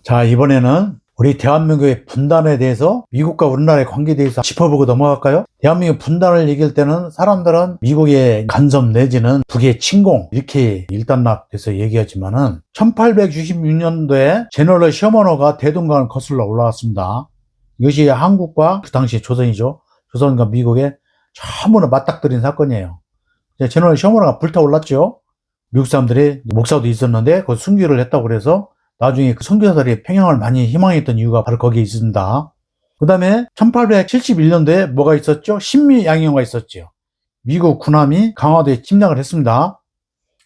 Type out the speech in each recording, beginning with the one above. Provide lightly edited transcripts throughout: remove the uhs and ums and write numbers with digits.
자, 이번에는 우리 대한민국의 분단에 대해서 미국과 우리나라의 관계에 대해서 짚어보고 넘어갈까요? 대한민국 분단을 얘기할 때는 사람들은 미국의 간섭 내지는 북의 침공 이렇게 일단락돼서 얘기하지만은 1866년도에 제너럴 셔머너가 대동강을 거슬러 올라왔습니다. 이것이 한국과 그 당시 조선이죠. 조선과 미국의 처음으로 맞닥뜨린 사건이에요. 제너럴 셔머너가 불타올랐죠. 미국 사람들이 목사도 있었는데 그 순교를 했다고 그래서 나중에 그 선교사들이 평양을 많이 희망했던 이유가 바로 거기에 있습니다. 그 다음에 1871년도에 뭐가 있었죠? 신미양요가 있었죠. 미국 군함이 강화도에 침략을 했습니다.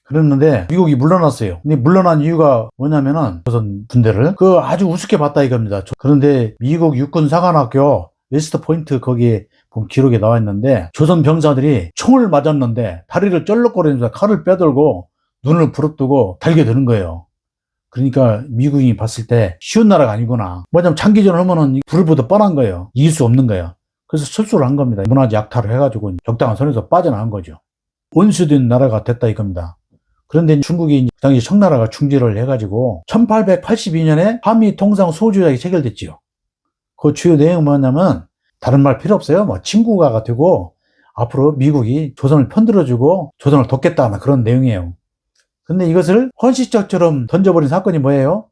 그랬는데 미국이 물러났어요. 근데 물러난 이유가 뭐냐면은 조선 군대를 아주 우습게 봤다 이겁니다. 그런데 미국 육군 사관학교 웨스트 포인트 거기에 보면 기록에 나와 있는데 조선 병사들이 총을 맞았는데 다리를 쩔룩거리면서 칼을 빼들고 눈을 부릅뜨고 달겨드는 거예요. 그러니까 미국이 봤을 때 쉬운 나라가 아니구나. 뭐냐면 장기전을 하면은 불을 보듯 뻔한 거예요. 이길 수 없는 거예요. 그래서 철수를 한 겁니다. 문화재 약탈을 해가지고 적당한 선에서 빠져나간 거죠. 원수된 나라가 됐다 이겁니다. 그런데 중국이 그 당시 청나라가 중재를 해가지고 1882년에 한미 통상 소조약이 체결됐지요. 그 주요 내용은 뭐냐면 다른 말 필요 없어요. 뭐 친구가 되고 앞으로 미국이 조선을 편들어주고 조선을 돕겠다 그런 내용이에요. 근데 이것을 헌시적처럼 던져버린 사건이 뭐예요?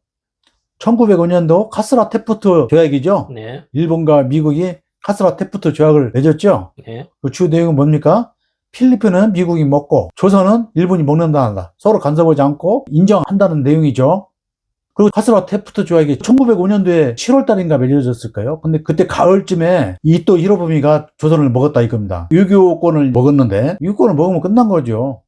1905년도 카스라 테프트 조약이죠. 네. 일본과 미국이 카스라 테프트 조약을 맺었죠. 네. 그 주 내용은 뭡니까? 필리핀은 미국이 먹고 조선은 일본이 먹는다. 서로 간섭하지 않고 인정한다는 내용이죠. 그리고 카스라 테프트 조약이 1905년도에 7월 달인가 맺어졌을까요? 근데 그때 가을쯤에 이또 히로부미가 조선을 먹었다 이겁니다. 유교권을 먹었는데 유교권을 먹으면 끝난 거죠.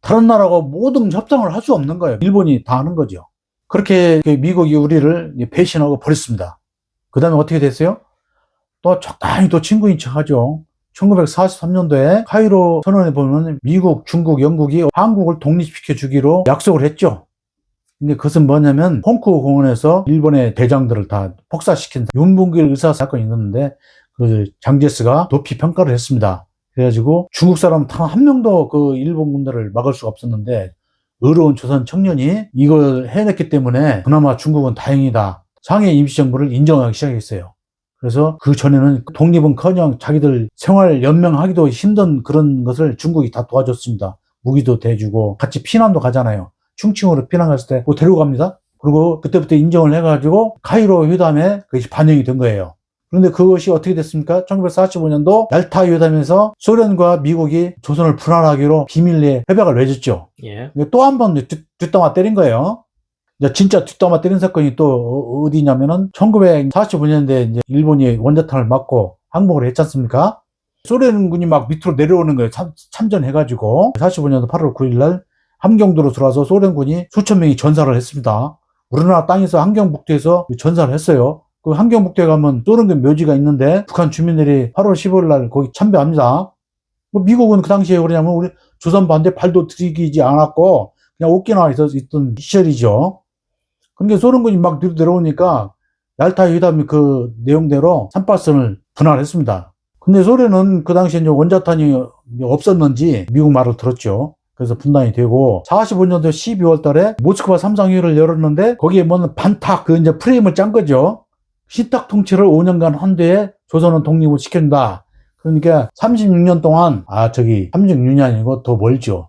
다른 나라하고 모든 협상을 할 수 없는 거예요. 일본이 다 하는 거죠. 그렇게 미국이 우리를 배신하고 버렸습니다. 그 다음에 어떻게 됐어요? 또 적당히 또 친구인 척 하죠. 1943년도에 카이로 선언에 보면 미국, 중국, 영국이 한국을 독립시켜 주기로 약속을 했죠. 근데 그것은 뭐냐면 홍콩 공원에서 일본의 대장들을 다 폭사시킨 윤봉길 의사 사건이 있었는데 그 장제스가 높이 평가를 했습니다. 그래가지고 중국 사람 단 한 명도 그 일본 군대를 막을 수가 없었는데 의로운 조선 청년이 이걸 해냈기 때문에 그나마 중국은 다행이다. 상해 임시정부를 인정하기 시작했어요. 그래서 그 전에는 독립은커녕 자기들 생활 연명하기도 힘든 그런 것을 중국이 다 도와줬습니다. 무기도 대주고 같이 피난도 가잖아요. 충칭으로 피난 갔을 때 뭐 데려갑니다. 그리고 그때부터 인정을 해가지고 카이로 회담에 그것이 반영이 된 거예요. 그런데 그것이 어떻게 됐습니까? 1945년도 얄타 회담에서 소련과 미국이 조선을 분할하기로 비밀리에 협약을 맺었죠. 예. 또 한 번 뒷담화 때린 거예요. 진짜 뒷담화 때린 사건이 또 어디냐면은 1945년도에 이제 일본이 원자탄을 맞고 항복을 했지 않습니까? 소련군이 막 밑으로 내려오는 거예요. 참전해가지고 45년도 8월 9일 날 함경도로 들어와서 소련군이 수천 명이 전사를 했습니다. 우리나라 땅에서 함경북도에서 전사를 했어요. 그 함경북도에 가면 소련군 묘지가 있는데 북한 주민들이 8월 15일 날 거기 참배합니다. 미국은 그 당시에 그러냐면 우리 조선 반대 발도 들이기지 않았고 그냥 오키나와에서 있던 시절이죠. 그러니까 소련군이 막 뒤로 내려오니까 얄타 회담이 그 내용대로 38선을 분할했습니다. 근데 소련은 그 당시에 이제 원자탄이 없었는지 미국 말을 들었죠. 그래서 분단이 되고 45년도 12월 달에 모스크바 삼상회의를 열었는데 거기에 뭐는 반탁 이제 프레임을 짠 거죠. 신탁 통치를 5년간 한 뒤에 조선은 독립을 시킨다. 그러니까 36년 동안 36년이 아니고 더 멀죠.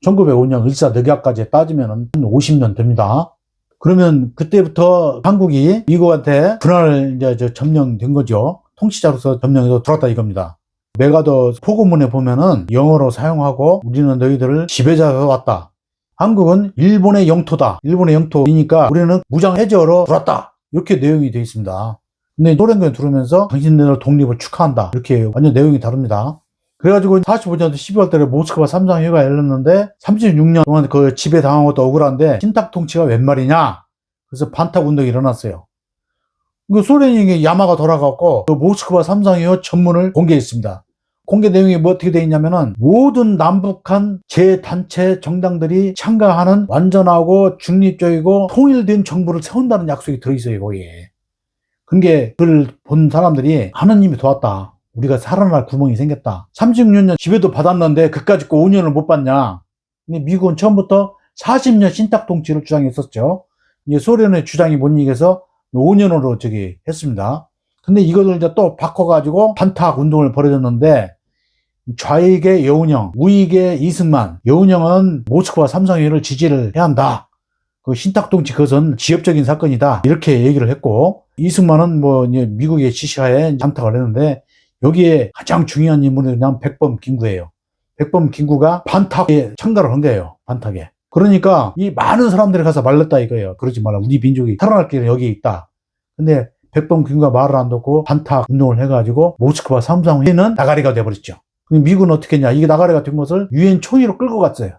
1905년 을사늑약까지 따지면 50년 됩니다. 그러면 그때부터 한국이 미국한테 분할 이제 점령된 거죠. 통치자로서 점령해서 들어왔다 이겁니다. 메가더 포고문에 보면은 영어로 사용하고 우리는 너희들을 지배자가 왔다. 한국은 일본의 영토다. 일본의 영토이니까 우리는 무장 해제하러 들어왔다. 이렇게 내용이 되어 있습니다. 근데 소련군이 들어오면서 당신네들 독립을 축하한다. 이렇게 완전 내용이 다릅니다. 그래가지고 45년도 12월 달에 모스크바 삼상회의가 열렸는데 36년 동안 그 지배당한 것도 억울한데 신탁 통치가 웬 말이냐. 그래서 반탁 운동이 일어났어요. 그 소련이 야마가 돌아갔고 그 모스크바 삼상회의 전문을 공개했습니다. 공개 내용이 뭐 어떻게 되어 있냐면은 모든 남북한 제단체 정당들이 참가하는 완전하고 중립적이고 통일된 정부를 세운다는 약속이 들어있어요, 거기에. 그게 그걸 본 사람들이 하느님이 도왔다. 우리가 살아날 구멍이 생겼다. 36년 지배도 받았는데 그까짓 거 5년을 못 받냐. 근데 미국은 처음부터 40년 신탁 통치를 주장했었죠. 이제 소련의 주장이 못 이겨서 5년으로 했습니다. 근데 이것을 이제 또 바꿔가지고 반탁 운동을 벌여졌는데, 좌익의 여운형, 우익의 이승만, 여운형은 모스크바 삼성회의를 지지를 해야 한다. 그 신탁동치 그것은 지역적인 사건이다. 이렇게 얘기를 했고, 이승만은 이제 미국의 지시하에 반탁을 했는데, 여기에 가장 중요한 인물이 그냥 백범 김구예요. 백범 김구가 반탁에 참가를 한 거예요. 반탁에. 그러니까 이 많은 사람들이 가서 말렸다 이거예요. 그러지 마라. 우리 민족이 살아날 길은 여기 있다. 근데 백범 김구가 말을 안 듣고 반탁 운동을 해가지고 모스크바 삼성회의는 나가리가 돼버렸죠. 미국은 어떻게 했냐. 이게 나가리가 된 것을 유엔 총회로 끌고 갔어요.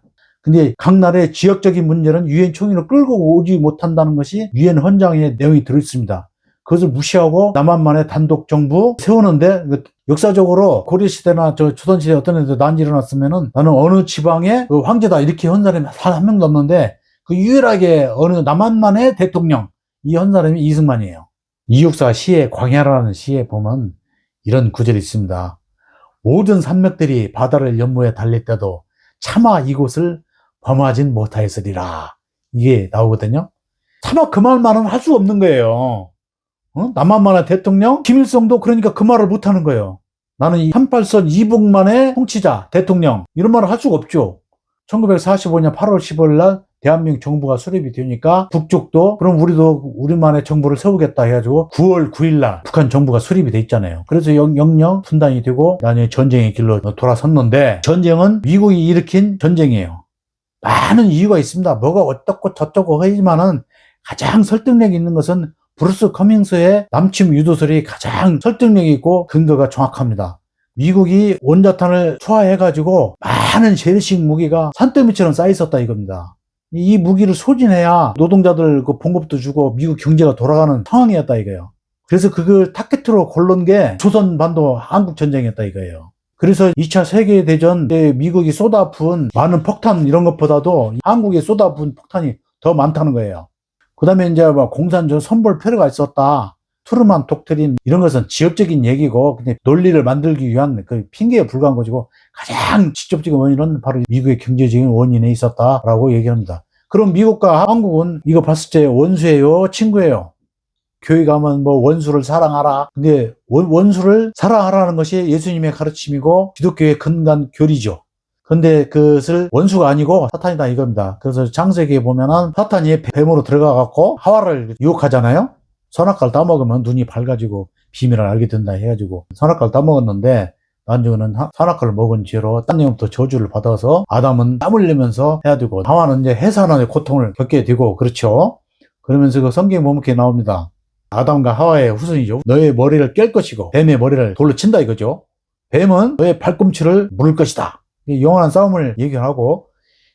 근데 각 나라의 지역적인 문제는 유엔 총회로 끌고 오지 못한다는 것이 유엔 헌장에 내용이 들어있습니다. 그것을 무시하고 남한만의 단독 정부 세우는데, 역사적으로 고려시대나 조선시대 어떤 애들 난이 일어났으면은 나는 어느 지방의 그 황제다 이렇게 한 사람이 한 명도 없는데, 그 유일하게 어느 남한만의 대통령, 이 한 사람이 이승만이에요. 이육사 시에 광야라는 시에 보면 이런 구절이 있습니다. 모든 산맥들이 바다를 연무해 달릴 때도 차마 이곳을 범하진 못하였으리라. 이게 나오거든요. 차마 그 말만은 할 수 없는 거예요. 남한만의 대통령, 김일성도 그러니까 그 말을 못하는 거예요. 나는 이 38선 이북만의 통치자, 대통령, 이런 말을 할 수가 없죠. 1945년 8월 15일 날 대한민국 정부가 수립이 되니까 북쪽도 그럼 우리도 우리만의 정부를 세우겠다 해가지고 9월 9일 날 북한 정부가 수립이 돼 있잖아요. 그래서 영영 분단이 되고 나중에 전쟁의 길로 돌아섰는데, 전쟁은 미국이 일으킨 전쟁이에요. 많은 이유가 있습니다. 뭐가 어떻고 저쩌고 하지만은 가장 설득력이 있는 것은 브루스 커밍스의 남침 유도설이 가장 설득력이 있고 근거가 정확합니다. 미국이 원자탄을 투하해가지고 많은 재래식 무기가 산더미처럼 쌓여있었다 이겁니다. 이 무기를 소진해야 노동자들 그 봉급도 주고 미국 경제가 돌아가는 상황이었다 이거예요. 그래서 그걸 타겟으로 걸른 게 조선반도 한국전쟁이었다 이거예요. 그래서 2차 세계대전 때 미국이 쏟아부은 많은 폭탄 이런 것보다도 한국에 쏟아부은 폭탄이 더 많다는 거예요. 그 다음에 이제 공산주의 선볼 필요가 있었다. 트루만 독트린 이런 것은 지역적인 얘기고 그냥 논리를 만들기 위한 그 핑계에 불과한 것이고, 가장 직접적인 원인은 바로 미국의 경제적인 원인에 있었다라고 얘기합니다. 그럼 미국과 한국은 이거 봤을 때 원수예요, 친구예요? 교회 가면 원수를 사랑하라. 근데 원수를 사랑하라는 것이 예수님의 가르침이고 기독교의 근간 교리죠. 근데 그것을 원수가 아니고 사탄이다 이겁니다. 그래서 창세기에 보면은 사탄이 뱀으로 들어가갖고 하와를 유혹하잖아요. 선악과를 따먹으면 눈이 밝아지고 비밀을 알게 된다 해가지고 선악과를 따먹었는데, 나중에는 선악과를 먹은 죄로 하나님부터 저주를 받아서 아담은 땀 흘리면서 해야 되고, 하와는 이제 해산의 고통을 겪게 되고, 그렇죠. 그러면서 그 성경에 보면 이렇게 나옵니다. 아담과 하와의 후손이죠. 너의 머리를 깰 것이고 뱀의 머리를 돌로 친다 이거죠. 뱀은 너의 발꿈치를 물을 것이다. 영원한 싸움을 얘기하고,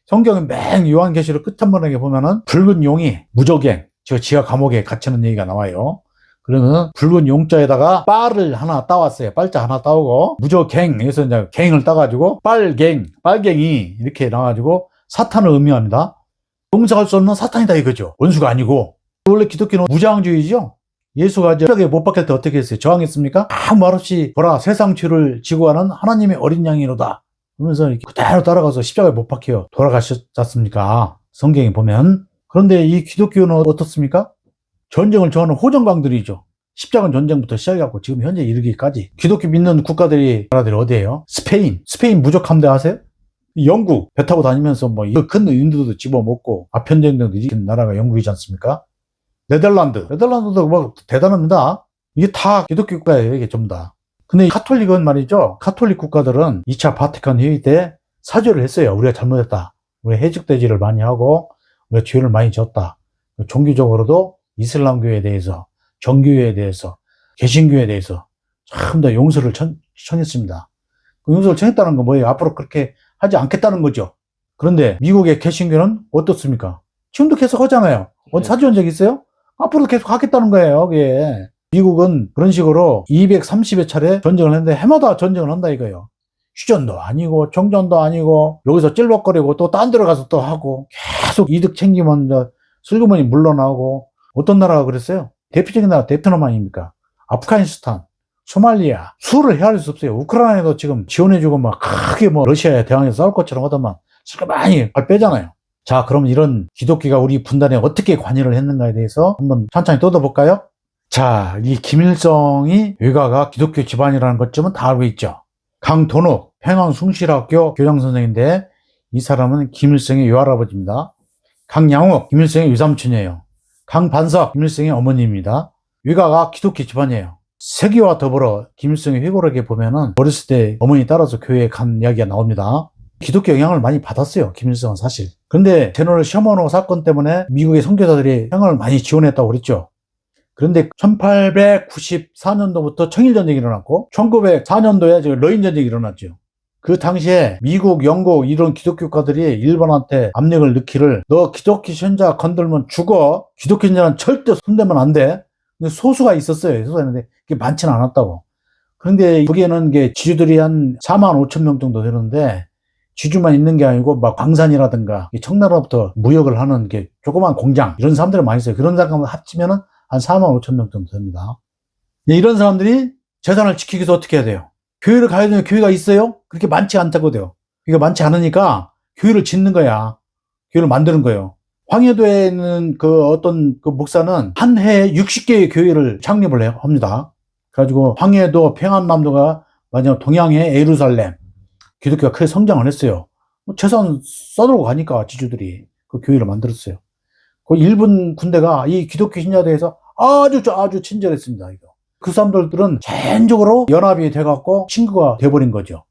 성경은 맨 요한계시록 끝 한 번에 보면은 붉은 용이 무저갱, 저 지하 감옥에 갇히는 얘기가 나와요. 그러면 붉은 용자에다가 빨을 하나 따왔어요. 빨자 하나 따오고 무저갱에서 이제 갱을 따가지고 빨갱이 이렇게 나와가지고 사탄을 의미합니다. 용서할 수 없는 사탄이다 이거죠. 원수가 아니고. 원래 기독교는 무저항주의죠. 예수가 십자가에 못 박힐 때 어떻게 했어요? 저항했습니까? 아무 말 없이 보라 세상 죄를 지고 가는 하나님의 어린 양이로다 그러면서 이렇게 그대로 따라가서 십자가에 못 박혀 돌아가셨지 않습니까? 성경에 보면. 그런데 이 기독교는 어떻습니까? 전쟁을 좋아하는 호전광들이죠. 십자군 전쟁부터 시작해갖고 지금 현재 이르기까지. 기독교 믿는 나라들이 어디예요? 스페인 무적 함대 아세요? 영국 배 타고 다니면서 큰 인도도 집어먹고 아편전쟁도 이긴 나라가 영국이지 않습니까? 네덜란드도 대단합니다. 이게 다 기독교 국가예요, 이게 전부 다. 근데 카톨릭은 말이죠. 카톨릭 국가들은 2차 바티칸 회의 때 사죄를 했어요. 우리가 잘못했다. 우리가 해적대지를 많이 하고 우리가 죄를 많이 졌다. 종교적으로도 이슬람교에 대해서, 정교회에 대해서, 개신교에 대해서 참 더 용서를 청했습니다. 그 용서를 청했다는 건 뭐예요? 앞으로 그렇게 하지 않겠다는 거죠. 그런데 미국의 개신교는 어떻습니까? 지금도 계속 하잖아요. 어디 사죄한 적 있어요? 앞으로 계속 하겠다는 거예요, 그게. 미국은 그런 식으로 230여 차례 전쟁을 했는데 해마다 전쟁을 한다 이거예요. 휴전도 아니고 정전도 아니고 여기서 찔벅거리고 또 딴 데로 가서 또 하고 계속 이득 챙기면 슬그머니 물러나고. 어떤 나라가 그랬어요? 대표적인 나라 베트남 아닙니까? 아프가니스탄, 소말리아, 수를 헤아릴 수 없어요. 우크라이나도 지금 지원해주고 크게 러시아에 대항해서 싸울 것처럼 하더만 슬그머니 발 빼잖아요. 자, 그럼 이런 기독교가 우리 분단에 어떻게 관여를 했는가에 대해서 한번 천천히 떠들어볼까요? 자, 이 김일성이 외가가 기독교 집안이라는 것쯤은 다 알고 있죠. 강돈욱, 평양숭실학교 교장선생인데 이 사람은 김일성의 외할아버지입니다. 강양욱, 김일성의 외삼촌이에요. 강반석, 김일성의 어머니입니다. 외가가 기독교 집안이에요. 세기와 더불어 김일성의 회고록에 보면은 어렸을 때 어머니 따라서 교회에 간 이야기가 나옵니다. 기독교 영향을 많이 받았어요, 김일성은 사실. 그런데 제너럴 셔먼호 사건 때문에 미국의 선교사들이 평양을 많이 지원했다고 그랬죠. 그런데 1894년도부터 청일전쟁이 일어났고 1904년도에 러인전쟁이 일어났죠. 그 당시에 미국, 영국 이런 기독교가들이 일본한테 압력을 넣기를 너 기독교 신자 건들면 죽어. 기독교 신자는 절대 손대면 안 돼. 근데 소수가 있었어요. 소수가 있는데 그게 많지는 않았다고. 그런데 거기에는 게 지주들이 한 4만 5천 명 정도 되는데 지주만 있는 게 아니고 막 광산이라든가 청나라부터 무역을 하는 게 조그만 공장 이런 사람들이 많이 있어요. 그런 사람들 합치면은 한 4만 5천 명 정도 됩니다. 이런 사람들이 재산을 지키기 위해서 어떻게 해야 돼요? 교회를 가야 되는 교회가 있어요? 그렇게 많지 않다고 돼요. 그러니까 많지 않으니까 교회를 짓는 거야. 교회를 만드는 거예요. 황해도에 있는 그 어떤 그 목사는 한 해에 60개의 교회를 창립을 합니다. 그래가지고 황해도, 평안남도가 마지막 동양의 예루살렘 기독교가 크게 성장을 했어요. 재산 써들고 가니까 지주들이 그 교회를 만들었어요. 그 일본 군대가 이 기독교 신자에 대해서 아주 친절했습니다. 이거. 그 사람들은 전적으로 연합이 돼갖고 친구가 돼버린 거죠.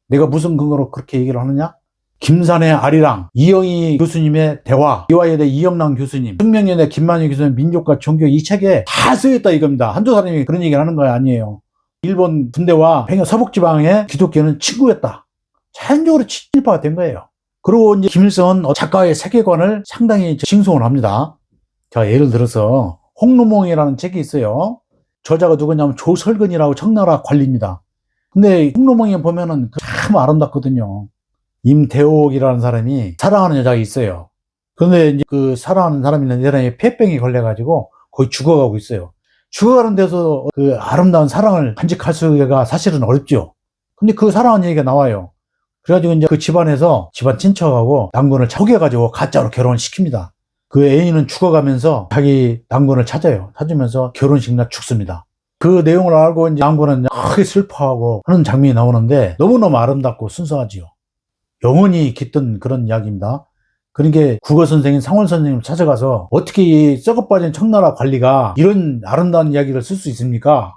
내가 무슨 근거로 그렇게 얘기를 하느냐? 김산의 아리랑, 이영희 교수님의 대화, 이화여대 이영랑 교수님, 숙명여대 김만희 교수님 민족과 종교 이 책에 다 쓰여있다 이겁니다. 한두 사람이 그런 얘기를 하는 거 아니에요. 일본 군대와 평양 서북지방의 기독교는 친구였다. 전적으로 친일파가 된 거예요. 그리고 이제 김일성은 작가의 세계관을 상당히 칭송을 합니다. 자, 예를 들어서 홍루몽이라는 책이 있어요. 저자가 누구냐면 조설근이라고 청나라 관리입니다. 근데 홍루몽에 보면은 참 아름답거든요. 임대옥이라는 사람이 사랑하는 여자가 있어요. 그런데 이제 그 사랑하는 사람이 있는 사람이 폐병이 걸려가지고 거의 죽어가고 있어요. 죽어가는 데서 그 아름다운 사랑을 간직할 수가 사실은 어렵죠. 근데 그 사랑하는 얘기가 나와요. 그래가지고 이제 그 집안에서 집안 친척하고 남군을 속여가지고 가짜로 결혼을 시킵니다. 그 애인은 죽어가면서 자기 남군을 찾으면서 결혼식 날 죽습니다. 그 내용을 알고 이제 남군은 크게 슬퍼하고 하는 장면이 나오는데 너무너무 아름답고 순수하지요. 영원히 깃든 그런 이야기입니다. 그러니까 국어 선생님, 상원 선생님 찾아가서 어떻게 이 썩어빠진 청나라 관리가 이런 아름다운 이야기를 쓸 수 있습니까?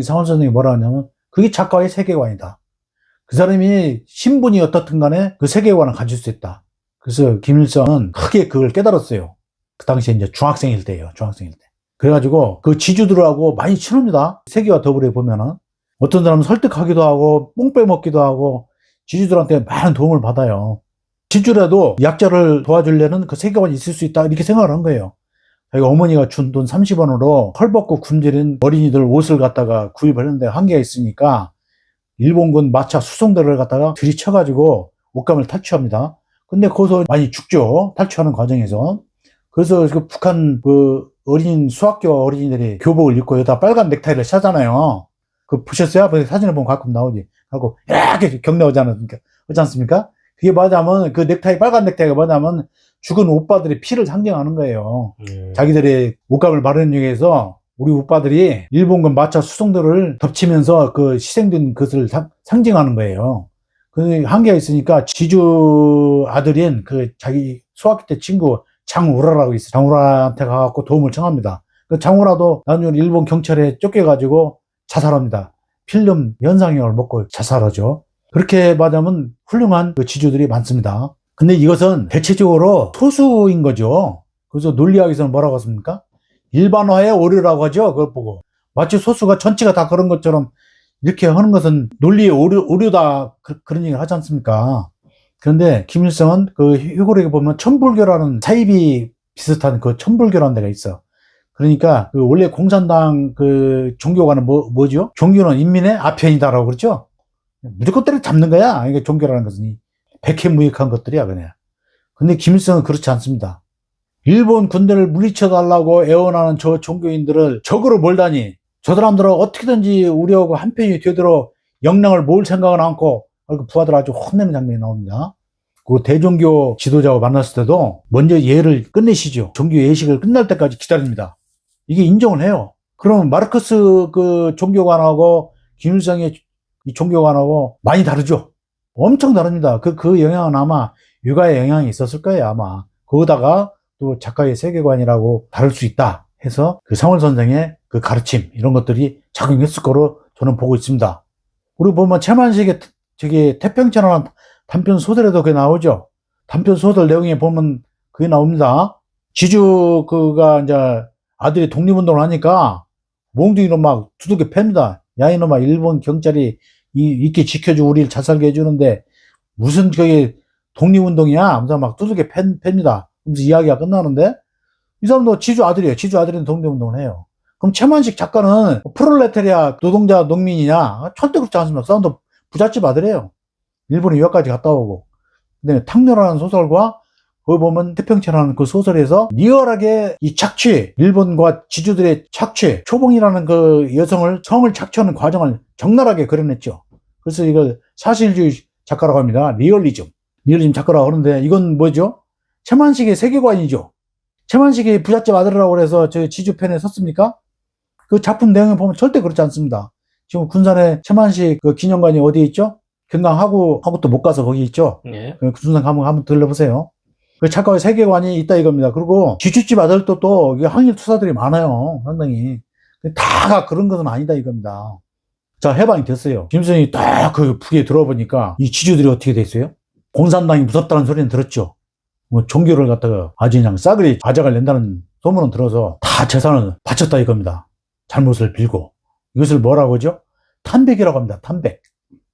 상원 선생님이 뭐라 하냐면 그게 작가의 세계관이다. 그 사람이 신분이 어떻든 간에 그 세계관을 가질 수 있다. 그래서 김일성은 크게 그걸 깨달았어요. 그 당시에 이제 중학생일 때예요. 중학생일 때. 그래가지고 그 지주들하고 많이 친합니다. 세계와 더불어 보면은 어떤 사람은 설득하기도 하고 뽕 빼먹기도 하고 지주들한테 많은 도움을 받아요. 지주라도 약자를 도와주려는 그 세계관이 있을 수 있다 이렇게 생각을 한 거예요. 자기가 어머니가 준 돈 30원으로 헐벗고 굶주린 어린이들 옷을 갖다가 구입을 했는데 한계가 있으니까 일본군 마차 수송대를 갖다가 들이쳐가지고 옷감을 탈취합니다. 근데 거기서 많이 죽죠. 탈취하는 과정에서. 그래서 그 북한 그 어린 수학교 어린이들이 교복을 입고 여기다 빨간 넥타이를 차잖아요. 그 보셨어요? 사진을 보면 가끔 나오지. 하고 이렇게 경례하지 않습니까? 그게 뭐냐면 그 넥타이 빨간 넥타이가 뭐냐면 죽은 오빠들의 피를 상징하는 거예요. 자기들의 옷감을 마련하기 위해서 우리 오빠들이 일본군 마차 수송대를 덮치면서 그 희생된 것을 상징하는 거예요. 그 한계가 있으니까 지주 아들인 그 자기 소학교 때 친구 장우라라고 있어요. 장우라한테 가갖고 도움을 청합니다. 그 장우라도 나중에 일본 경찰에 쫓겨가지고 자살합니다. 필름 연상형을 먹고 자살하죠. 그렇게 말하면 훌륭한 그 지주들이 많습니다. 근데 이것은 대체적으로 소수인 거죠. 그래서 논리학에서는 뭐라고 했습니까? 일반화의 오류라고 하죠. 그걸 보고. 마치 소수가 전체가 다 그런 것처럼 이렇게 하는 것은 논리의 오류다. 그런 얘기를 하지 않습니까? 그런데 김일성은 그 회고록에 보면 천불교라는 사입이 비슷한 그 천불교라는 데가 있어. 그러니까 그 원래 공산당 그 종교가는 뭐죠? 종교는 인민의 아편이다라고 그러죠? 무조건 때려 잡는 거야. 이게 종교라는 것은 백해무익한 것들이야 그냥. 근데 김일성은 그렇지 않습니다. 일본 군대를 물리쳐달라고 애원하는 저 종교인들을 적으로 몰다니 저 사람들은 어떻게든지 우리하고 한편이 되도록 역량을 모을 생각은 않고 부하들 아주 혼내는 장면이 나옵니다. 그 대종교 지도자와 만났을 때도 먼저 예를 끝내시죠. 종교 예식을 끝날 때까지 기다립니다. 이게 인정을 해요. 그러면 마르크스 그 종교관하고 김일성의 이 종교관하고 많이 다르죠. 엄청 다릅니다. 그 영향은 아마 육아의 영향이 있었을 거예요, 아마. 거기다가 또 작가의 세계관이라고 다를 수 있다 해서 그 사물 선생의 그 가르침, 이런 것들이 작용했을 거로 저는 보고 있습니다. 우리 보면 최만식의 저기 태평천하는 단편 소설에도 그게 나오죠. 단편 소설 내용에 보면 그게 나옵니다. 지주 그가 이제 아들이 독립운동을 하니까 몽둥이로 막 두들겨 팹니다. 야, 이놈아, 일본 경찰이 이렇게 지켜주고 우리를 잘 살게 해주는데 무슨 저기 독립운동이야? 하면서 막 두들겨 팹니다. 그러면서 이야기가 끝나는데 이 사람도 지주 아들이에요. 지주 아들은 독립운동을 해요. 그럼 최만식 작가는 프롤레타리아 노동자 농민이냐? 절대 그렇지 않습니다. 그 사람도 부잣집 아들이에요. 일본에 유학까지 갔다 오고. 근데 탕료라는 소설과 거기 보면 태평천이라는 그 소설에서 리얼하게 이 착취, 일본과 지주들의 착취, 초봉이라는 그 여성을 성을 착취하는 과정을 적나라하게 그려냈죠. 그래서 이걸 사실주의 작가라고 합니다. 리얼리즘 작가라고 하는데 이건 뭐죠? 최만식의 세계관이죠. 최만식이 부잣집 아들이라고 해서 저 지주편에 섰습니까? 그 작품 내용을 보면 절대 그렇지 않습니다. 지금 군산에 최만식 그 기념관이 어디에 있죠? 경강하고도 못 가서 거기 있죠. 네. 그 군산 가면 한번 들러보세요. 그 작가의 세계관이 있다 이겁니다. 그리고 지주집 아들도 또 항일 투사들이 많아요. 상당히. 다가 그런 것은 아니다 이겁니다. 자, 해방이 됐어요. 김일성이 딱 그 북에 들어보니까 이 지주들이 어떻게 됐어요? 공산당이 무섭다는 소리는 들었죠. 뭐 종교를 갖다가 아주 그냥 싸그리 아작을 낸다는 소문은 들어서 다 재산을 바쳤다 이겁니다. 잘못을 빌고. 이것을 뭐라고 하죠? 탄백이라고 합니다. 탄백.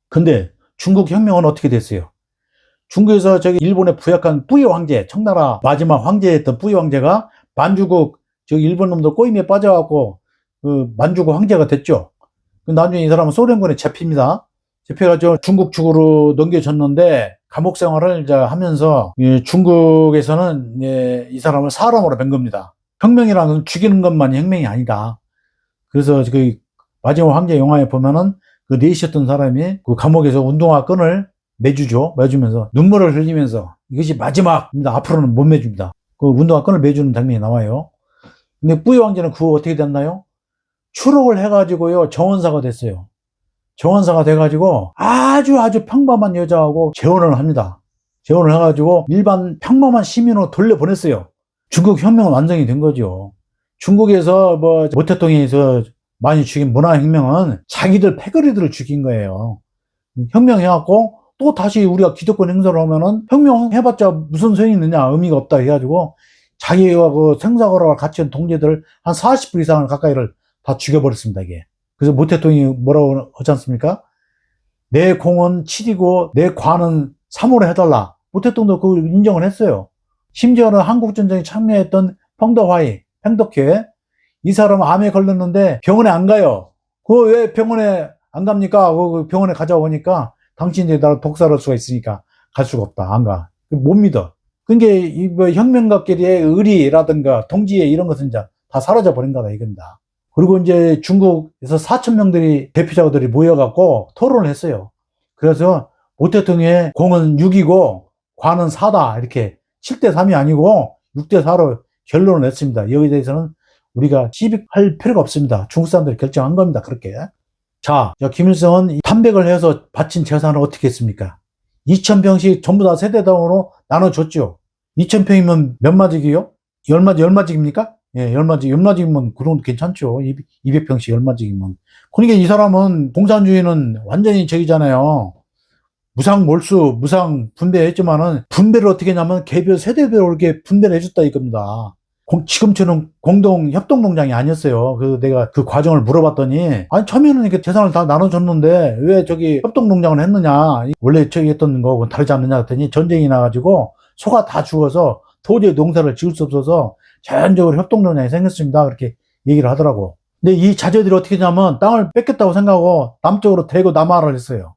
근데 중국 혁명은 어떻게 됐어요? 중국에서 저기 일본에 부역한 뿌이 황제, 청나라 마지막 황제였던 뿌이 황제가 만주국 저기 일본 놈들 꼬임에 빠져갖고 그 만주국 황제가 됐죠. 나중에 이 사람은 소련군에 잡힙니다. 잡혀가지고 중국 측으로 넘겨졌는데 감옥 생활을 이제 하면서 중국에서는 이 사람을 사람으로 뵌 겁니다. 혁명이라는 건 죽이는 것만이 혁명이 아니다. 그래서 그 마지막 황제 영화에 보면은 그 넷이었던 사람이 그 감옥에서 운동화 끈을 매주면서 눈물을 흘리면서 이것이 마지막입니다. 앞으로는 못 매줍니다. 그 운동화 끈을 매주는 장면이 나와요. 근데 뿌이 황제는 그거 어떻게 됐나요? 추록을 해가지고요 정원사가 됐어요. 정원사가 돼가지고 아주 평범한 여자하고 재혼을 합니다. 재혼을 해가지고 일반 평범한 시민으로 돌려보냈어요. 중국 혁명은 완성이 된 거죠. 중국에서 뭐 모태통에서 많이 죽인 문화혁명은 자기들 패거리들을 죽인 거예요. 혁명해갖고 또 다시 우리가 기득권 행사를 하면은 혁명해봤자 무슨 소용이 있느냐, 의미가 없다 해가지고 자기와 그 생사고라와 같이 한 동지들 한 40불 이상을 가까이를 다 죽여버렸습니다, 이게. 그래서 모태통이 뭐라고 하지 않습니까? 내 공은 7이고 내 관은 3으로 해달라. 모태통도 그걸 인정을 했어요. 심지어는 한국전쟁에 참여했던 펑더화이, 팽덕회, 이 사람은 암에 걸렸는데 병원에 안 가요. 그거 왜 병원에 안 갑니까? 그 병원에 가자고 하니까 당신들이 나를 독살할 수가 있으니까 갈 수가 없다. 안 가. 못 믿어. 그러니까 이 뭐 혁명가끼리의 의리라든가 동지애 이런 것은 이제 다 사라져 버린 거다 이겁니다. 그리고 이제 중국에서 4,000명들이 대표자들이 모여갖고 토론을 했어요. 그래서 모태통의 공은 6이고 관은 4다. 이렇게 7대3이 아니고 6대4로 결론을 냈습니다. 여기에 대해서는 우리가 시비할 필요가 없습니다. 중국 사람들이 결정한 겁니다. 그렇게. 자, 김일성은 탄백을 해서 바친 재산을 어떻게 했습니까? 2,000평씩 전부 다 세대당으로 나눠줬죠. 2,000평이면 몇 마직이요? 10마직입니까? 예, 10마직이면 그 정도 괜찮죠. 200평씩 10마직이면. 그러니까 이 사람은 공산주의는 완전히 저기잖아요. 무상 몰수, 무상 분배했지만은 분배를 어떻게 했냐면 개별 세대별로 이렇게 분배를 해줬다 이겁니다. 지금처럼 공동 협동농장이 아니었어요. 내가 그 과정을 물어봤더니 아니 처음에는 이렇게 재산을 다 나눠줬는데 왜 저기 협동농장을 했느냐, 원래 저기 했던 거하고 다르지 않느냐 했더니 전쟁이 나가지고 소가 다 죽어서 도저히 농사를 지을 수 없어서 자연적으로 협동농장이 생겼습니다. 그렇게 얘기를 하더라고. 근데 이 자제들이 어떻게 했냐면 땅을 뺏겼다고 생각하고 남쪽으로 대거 남하를 했어요.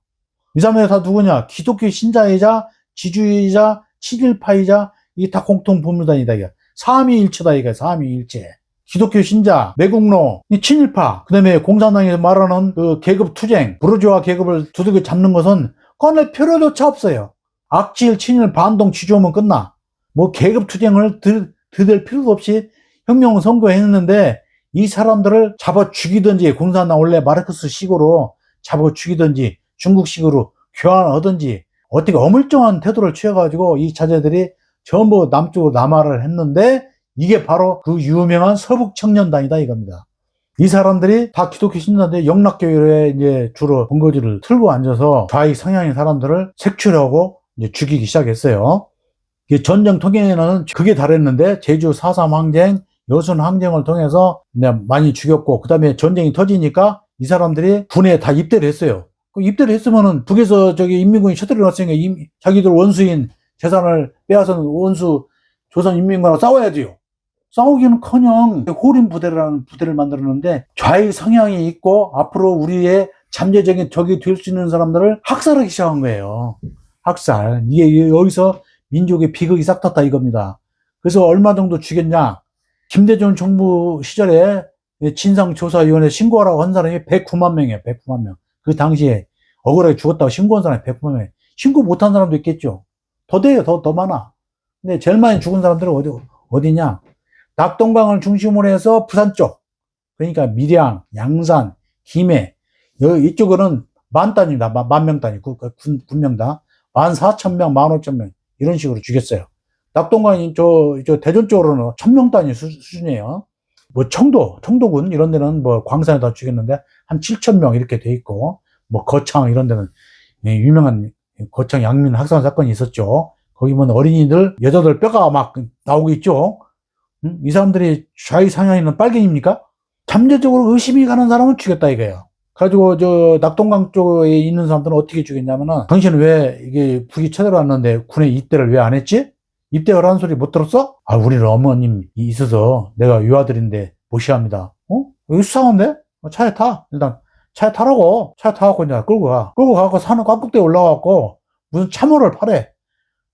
이 사람들이 다 누구냐? 기독교 신자이자 지주이자 친일파이자 이게 다 공통 분류단이다 이게. 삼위일체다 이게. 삼위일체. 기독교 신자, 매국노, 친일파, 그 다음에 공산당에서 말하는 그 계급 투쟁, 부르주아 계급을 두들겨 잡는 것은 꺼낼 필요조차 없어요. 악질, 친일, 반동, 지조하면 끝나. 뭐 계급 투쟁을 들댈 필요도 없이 혁명을 선고했는데 이 사람들을 잡아 죽이든지 공산당 원래 마르크스식으로 잡아 죽이든지 중국식으로 교환하든지 어떻게 어물쩡한 태도를 취해가지고 이 자제들이 전부 남쪽으로 남하를 했는데 이게 바로 그 유명한 서북청년단이다 이겁니다. 이 사람들이 다 기독교 신자인데 영락교회에 이제 주로 본거지를 틀고 앉아서 좌익 성향의 사람들을 색출하고 이제 죽이기 시작했어요. 전쟁 통계에는 그게 다랬는데 제주 4.3 항쟁, 여순 항쟁을 통해서 많이 죽였고 그 다음에 전쟁이 터지니까 이 사람들이 군에 다 입대를 했어요. 입대를 했으면은 북에서 인민군이 쳐들어 놨으니까 자기들 원수인 재산을 빼앗은 원수 조선인민군하고 싸워야지요. 싸우기는커녕 호림 부대라는 부대를 만들었는데 좌익 성향이 있고 앞으로 우리의 잠재적인 적이 될 수 있는 사람들을 학살하기 시작한 거예요. 학살. 이게 여기서 민족의 비극이 싹 탔다 이겁니다. 그래서 얼마 정도 죽였냐? 김대중 정부 시절에 진상조사위원회 신고하라고 한 사람이 109만 명이에요. 109만 명. 그 당시에 억울하게 죽었다고 신고한 사람이 109만 명. 신고 못한 사람도 있겠죠. 더 돼요. 더 많아. 근데 제일 많이 죽은 사람들은 어디냐? 낙동강을 중심으로 해서 부산 쪽. 그러니까 밀양, 양산, 김해. 이쪽은 만 단위다. 만 명 단위. 군명당. 14,000명, 15,000명. 이런 식으로 죽였어요. 낙동강이 저 대전 쪽으로는 1,000명 단위 수준이에요. 뭐 청도군 이런 데는 뭐 광산에다 죽였는데 한 7,000명 이렇게 돼 있고, 뭐 거창 이런 데는 유명한 거창 양민 학살 사건이 있었죠. 거기 보면 어린이들, 여자들 뼈가 막 나오고 있죠. 이 사람들이 좌익 상향 있는 빨갱입니까? 잠재적으로 의심이 가는 사람은 죽였다 이거예요. 가지고 낙동강 쪽에 있는 사람들은 어떻게 죽였냐면은 당신은 왜 이게 북이 쳐들어왔는데 군에 입대를 왜 안 했지? 입대를 하는 소리 못 들었어? 아, 우리는 어머님이 있어서 내가 유아들인데 무시합니다. 여기 수상한데? 차에 타. 일단 차에 타라고. 차에 타갖고 이제 끌고 가. 끌고 가갖고 산을 꽉꾹대에 올라가갖고 무슨 참호를 파래.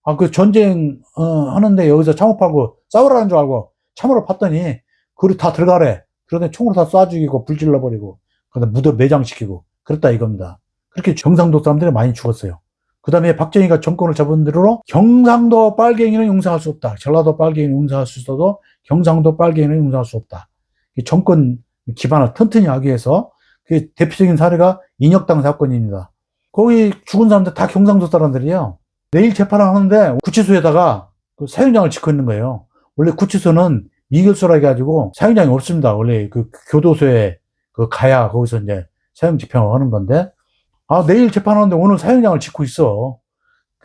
아, 그 전쟁 하는데 여기서 참호 팔고 싸우라는 줄 알고 참호를 팠더니 그리 다 들어가래. 그러더니 총으로 다 쏴 죽이고 불 질러버리고 그다음 무덤 매장시키고 그랬다 이겁니다. 그렇게 경상도 사람들이 많이 죽었어요. 그 다음에 박정희가 정권을 잡은 대로 경상도 빨갱이는 용서할 수 없다. 전라도 빨갱이는 용서할 수 있어도 경상도 빨갱이는 용서할 수 없다. 정권 기반을 튼튼히 하기 위해서 그 대표적인 사례가 인혁당 사건입니다. 거기 죽은 사람들 다 경상도 사람들이에요. 내일 재판을 하는데 구치소에다가 그 사형장을 짓고 있는 거예요. 원래 구치소는 미결소라 해가지고 사형장이 없습니다. 원래 그 교도소에 그 가야 거기서 이제 사형 집행을 하는 건데, 아, 내일 재판하는데 오늘 사형장을 짓고 있어.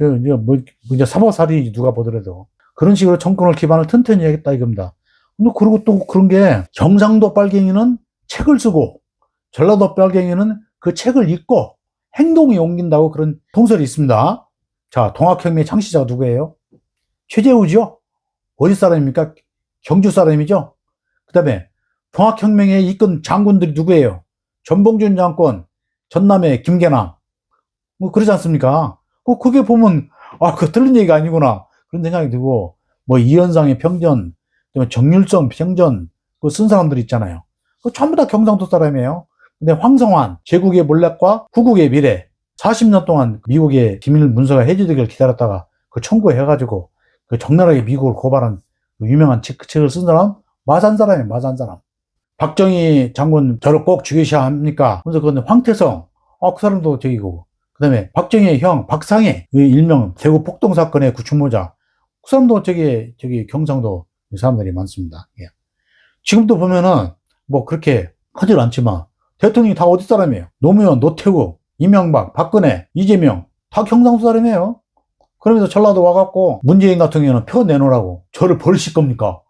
이제 3억 살인이 누가 보더라도. 그런 식으로 정권을 기반을 튼튼히 하겠다 이겁니다. 근데 그리고 또 그런 게 경상도 빨갱이는 책을 쓰고 전라도 빨갱이는 그 책을 읽고 행동이 옮긴다고 그런 통설이 있습니다. 자, 동학혁명의 창시자가 누구예요? 최재우죠? 어디 사람입니까? 경주 사람이죠? 그 다음에 동학혁명에 이끈 장군들이 누구예요? 전봉준 장군, 전남의 김계남. 뭐 그러지 않습니까? 그게 보면 그거 틀린 얘기가 아니구나 그런 생각이 들고, 뭐 이현상의 평전, 정률성 평전 그 쓴 사람들 있잖아요. 그 전부 다 경상도 사람이에요. 근데 황성환, 제국의 몰락과 후국의 미래, 40년 동안 미국의 비밀 문서가 해지되기를 기다렸다가 그 청구해가지고 그 적나라하게 미국을 고발한 그 유명한 책을 쓴 사람, 마산 사람이에요. 마산 사람. 박정희 장군 저를 꼭 죽이셔야 합니까? 그래서 그건 황태성, 그 사람도 저기고, 그 다음에 박정희의 형 박상해, 일명 대구 폭동 사건의 구축모자, 그 사람도 저기 경상도 사람들이 많습니다. 예. 지금도 보면은 뭐 그렇게 하질 않지만 대통령이 다 어디 사람이에요? 노무현, 노태우, 이명박, 박근혜, 이재명 다 경상도 사람이에요. 그러면서 전라도 와갖고 문재인 같은 경우는 표 내놓으라고. 저를 버리실 겁니까?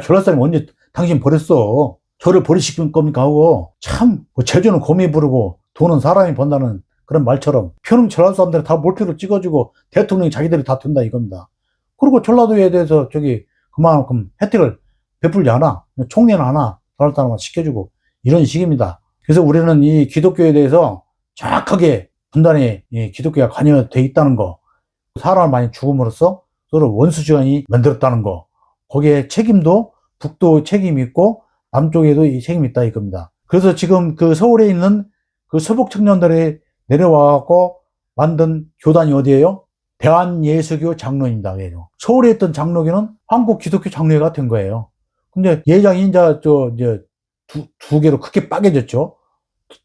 전라 사람이 언제 당신 버렸어? 저를 버리실 겁니까? 하고 참 제주는 곰이 부르고 돈은 사람이 번다는 그런 말처럼 표는 전라도 사람들이 다 몰표를 찍어주고 대통령이 자기들이 다 된다 이겁니다. 그리고 전라도에 대해서 그만큼 혜택을 베풀지 않아. 총리는 하나, 전라도 사람만 시켜주고 이런 식입니다. 그래서 우리는 이 기독교에 대해서 정확하게 분단에 기독교가 관여되어 있다는 거, 사람을 많이 죽음으로써 서로 원수지간이 만들었다는 거, 거기에 책임도 북도 책임이 있고 남쪽에도 이 책임이 있다 이겁니다. 그래서 지금 그 서울에 있는 그 서북 청년들이 내려와갖고 만든 교단이 어디예요? 대한예수교 장로입니다. 그래요. 서울에 있던 장로교는 한국 기독교 장로회가 된 거예요. 근데 예장이 이제 두 개로 크게 빠개졌죠.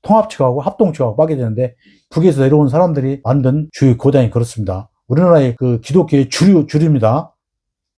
통합측하고 합동측하고 빠개졌는데 북에서 내려온 사람들이 만든 주요 교단이 그렇습니다. 우리나라의 그 기독교의 주류입니다.